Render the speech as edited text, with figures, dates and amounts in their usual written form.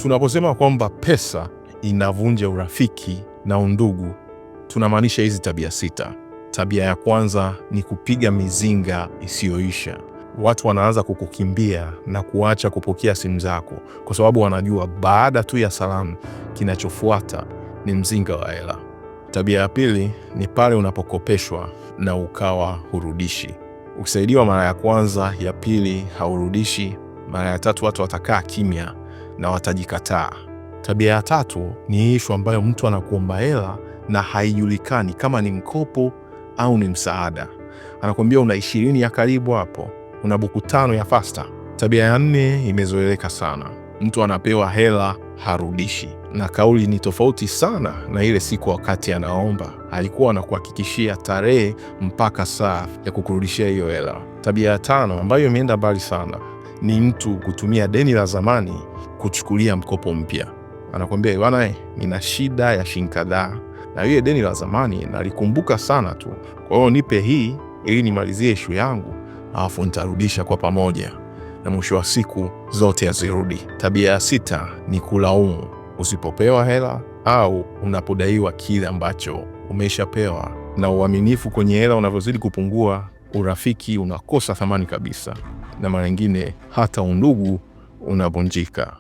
Tunaposema kwamba pesa inavunja urafiki na undugu, tunamaanisha hizi tabia 6. Tabia ya kwanza ni kupiga mizinga isiyoisha. Watu wanaanza kukukimbia na kuacha kupokea simu zako kwa sababu wanajua baada tu ya salamu kinachofuata ni mzinga wa hela. Tabia ya pili ni pale unapokopeshwa na ukawa hurudishi. Ukisaidiwa mara ya kwanza, ya pili haurudishi, mara ya tatu watu watakaa kimya na watajikataa. Tabia ya tatu ni ishu ambayo mtu anakuomba hela na haijulikani kama ni mkopo au ni msaada. Anakuambia una 20 ya karibu hapo, una buku 5 ya fasta. Tabia ya 4 imezoeleka sana. Mtu anapewa hela harudishi, na kauli ni tofauti sana na ile siku wakati anaomba alikuwa anakuhakikishia tarehe mpaka saa ya kukurudishia hiyo hela. Tabia ya 5 ambayo imeenda mbali sana ni mtu kutumia deni la zamani kuchukulia mkopo mpya. Anakuambia bwana, nina shida ya shilingi kadhaa na ile deni la zamani nalikumbuka sana tu, kwa hiyo nipe hii ili nimalizie ishu yangu, alafu nitarudisha kwa pamoja, na mwisho wa siku zote hazirudi. Tabia ya 6 ni kulaumu usipopewa hela au unapodaiwa kile ambacho umeshapewa. Na uaminifu kwenye hela unavyozidi kupungua, urafiki unakosa thamani kabisa, na mara nyingine hata undugu unavunjika.